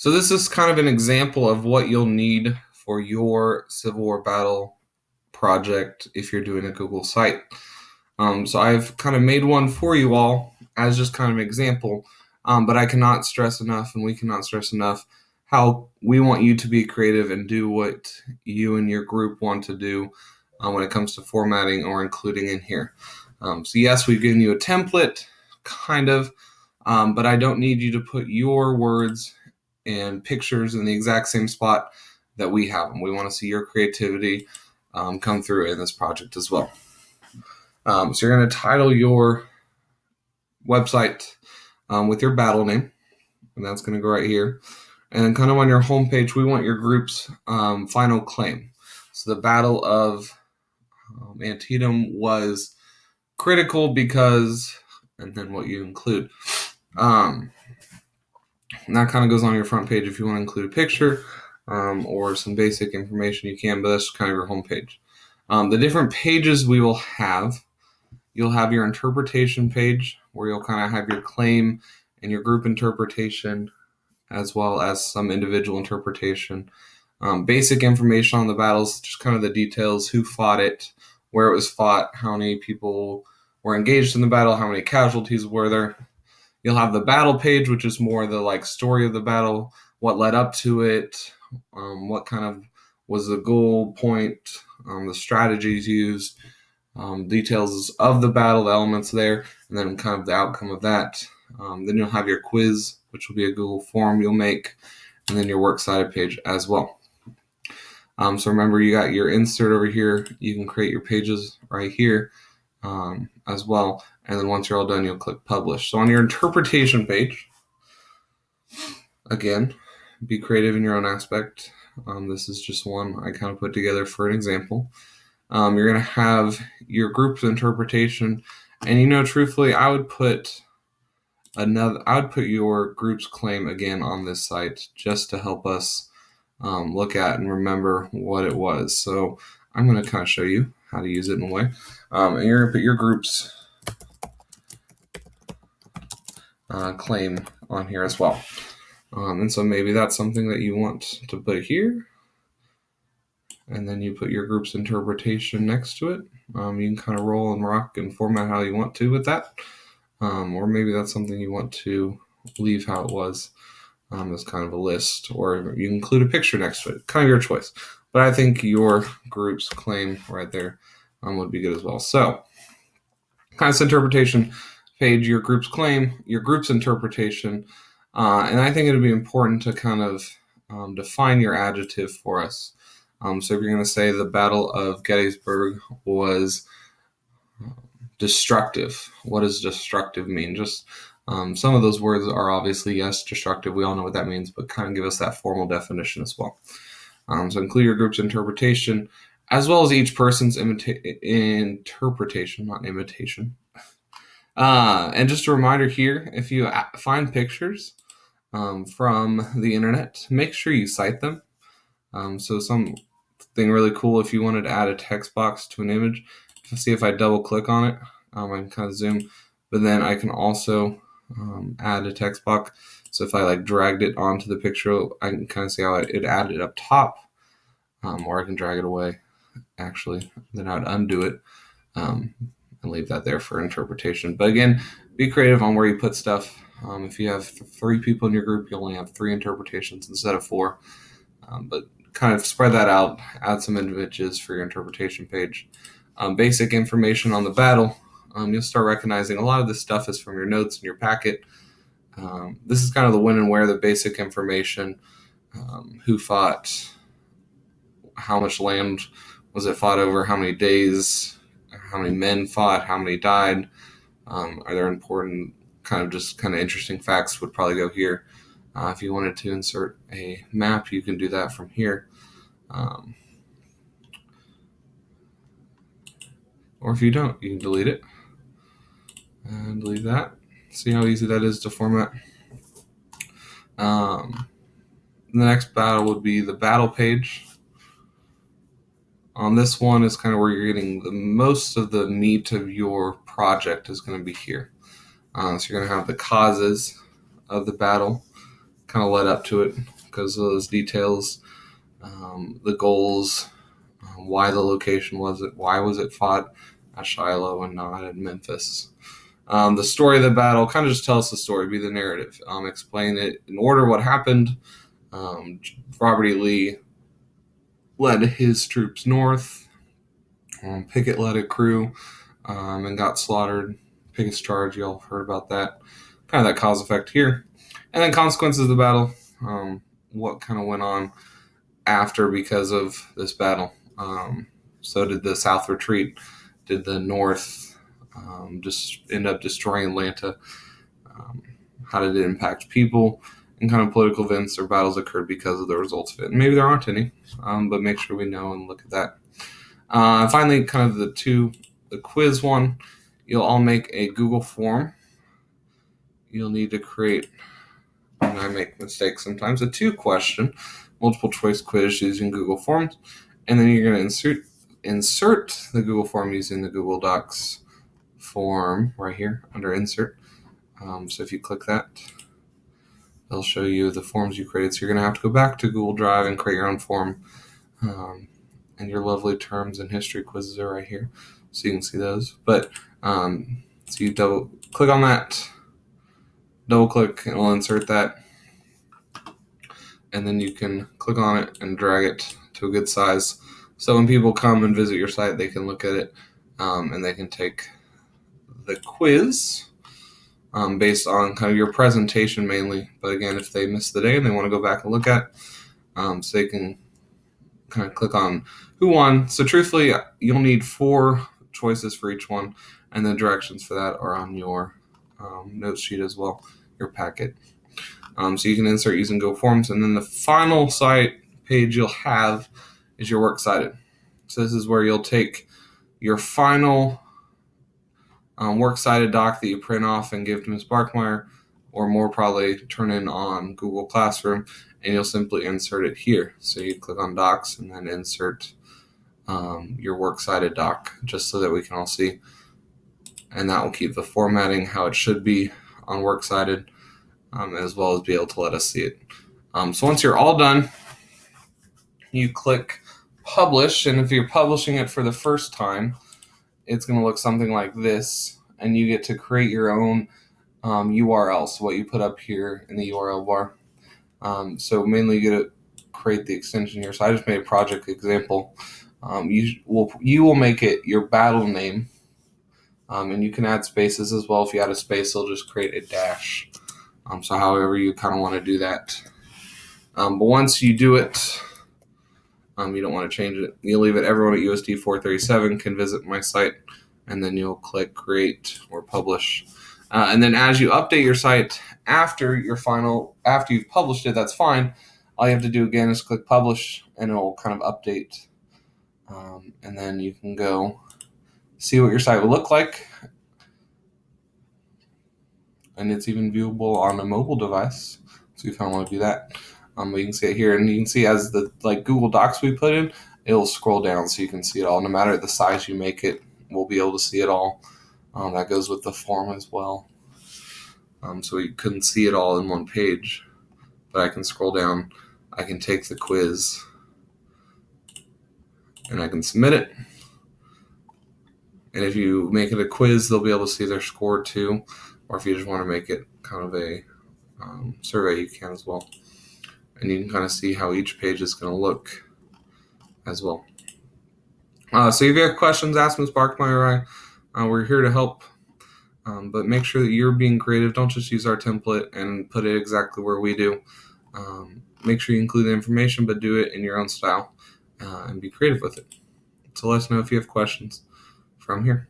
So this is kind of an example of what you'll need for your Civil War battle project if you're doing a Google site. So I've kind of made one for you all as just kind of an example, but I cannot stress enough, and we cannot stress enough, how we want you to be creative and do what you and your group want to do when it comes to formatting or including in here. So yes, we've given you a template, kind of, but I don't need you to put your words and pictures in the exact same spot that we have them. We want to see your creativity come through in this project as well. So you're going to title your website with your battle name, and that's going to go right here. And then kind of on your homepage, we want your group's final claim. So the Battle of Antietam was critical because, and then what you include. And that kind of goes on your front page. If you want to include a picture or some basic information, you can, but that's kind of your homepage. The different pages we will have, you'll have your interpretation page where you'll kind of have your claim and your group interpretation, as well as some individual interpretation. Basic information on the battles, just kind of the details, who fought it, where it was fought, how many people were engaged in the battle, how many casualties were there. You'll have the battle page, which is more the story of the battle, what led up to it, what kind of was the goal point, the strategies used, details of the battle, the elements there, and then kind of the outcome of that. Then you'll have your quiz, which will be a Google form you'll make, and then your works cited page as well. So remember, you got your insert over here. You can create your pages right here as well. And then once you're all done, you'll click publish. So on your interpretation page, again, be creative in your own aspect. This is just one I kind of put together for an example. You're going to have your group's interpretation. And truthfully, I would put your group's claim again on this site just to help us look at and remember what it was. So I'm going to kind of show you how to use it in a way. And you're going to put your group's claim on here as well. And so maybe that's something that you want to put here. And then you put your group's interpretation next to it. You can kind of roll and rock and format how you want to with that. Or maybe that's something you want to leave how it was as kind of a list, or you include a picture next to it. Kind of your choice. But I think your group's claim right there would be good as well. So, kind of interpretation page, your group's claim, your group's interpretation. And I think it would be important to kind of define your adjective for us. So if you're going to say the Battle of Gettysburg was destructive, what does destructive mean? Just some of those words are obviously, yes, destructive. We all know what that means, but kind of give us that formal definition as well. So include your group's interpretation, as well as each person's interpretation, not imitation. And just a reminder here, if you find pictures from the internet, make sure you cite them. So something really cool, if you wanted to add a text box to an image, see if I double click on it, I can kind of zoom, but then I can also add a text box. So if I dragged it onto the picture, I can kind of see how it added up top, or I can drag it away, actually, then I'd undo it and leave that there for interpretation. But again, be creative on where you put stuff. If you have 3 people in your group, you only have 3 interpretations instead of 4. But kind of spread that out, add some images for your interpretation page. Basic information on the battle. You'll start recognizing a lot of this stuff is from your notes in your packet. This is kind of the when and where, the basic information, who fought, how much land was it fought over, how many days, how many men fought, how many died. Are there important kind of interesting facts would probably go here. If you wanted to insert a map, you can do that from here. Or if you don't, you can delete it. And delete that. See how easy that is to format. The next battle would be the battle page. On this one is kind of where you're getting the most of the meat of your project is going to be here. So you're going to have the causes of the battle, kind of led up to it, goes those details, the goals, why the location was it, why was it fought at Shiloh and not at Memphis. The story of the battle, kind of just tell us the story, be the narrative. Explain it in order what happened. Robert E. Lee led his troops north. Pickett led a crew and got slaughtered. Pickett's charge, you all heard about that. Kind of that cause effect here. And then consequences of the battle, what kind of went on after because of this battle. So did the South retreat? Did the North just end up destroying Atlanta? How did it impact people? And kind of political events or battles occurred because of the results of it. And maybe there aren't any, but make sure we know and look at that. Finally, kind of the quiz one, you'll all make a Google form. You'll need to create, and I make mistakes sometimes, a 2-question multiple choice quiz using Google Forms. And then you're going to insert the Google form using the Google Docs form right here under Insert. So if you click that, it'll show you the forms you created. So you're going to have to go back to Google Drive and create your own form. And your lovely terms and history quizzes are right here, so you can see those. But so you double click on that, double click, and it'll insert that. And then you can click on it and drag it to a good size. So when people come and visit your site, they can look at it and they can take the quiz based on kind of your presentation mainly. But again, if they miss the day and they want to go back and look at it, so they can kind of click on who won. So truthfully, you'll need 4 choices for each one, and the directions for that are on your note sheet as well, your packet. So you can insert using Go Forms, and then the final site page you'll have is your Works Cited. So this is where you'll take your final Works Cited doc that you print off and give to Ms. Barkmeyer, or more probably turn in on Google Classroom, and you'll simply insert it here. So you click on Docs and then insert your Works Cited doc, just so that we can all see. And that will keep the formatting how it should be on Works Cited, as well as be able to let us see it. So once you're all done, you click Publish, and if you're publishing it for the first time, it's going to look something like this, and you get to create your own URL, so what you put up here in the URL bar. So mainly you get to create the extension here. So I just made a project example. You will make it your battle name, and you can add spaces as well. If you add a space, it'll just create a dash. So however you kind of want to do that. But once you do it, you don't want to change it. You'll leave it. Everyone at USD 437 can visit my site, and then you'll click Create or Publish. And then as you update your site after you've published it, that's fine. All you have to do again is click Publish, and it'll kind of update. And then you can go see what your site will look like. And it's even viewable on a mobile device, so you kind of want to do that. But you can see it here, and you can see as the Google Docs we put in, it'll scroll down so you can see it all. No matter the size you make it, we'll be able to see it all. That goes with the form as well. So you couldn't see it all in one page, but I can scroll down. I can take the quiz, and I can submit it. And if you make it a quiz, they'll be able to see their score too. Or if you just want to make it kind of a survey, you can as well. And you can kind of see how each page is going to look as well. So if you have questions, ask Ms. Barkmeyer. We're here to help. But make sure that you're being creative. Don't just use our template and put it exactly where we do. Make sure you include the information, but do it in your own style and be creative with it. So let us know if you have questions from here.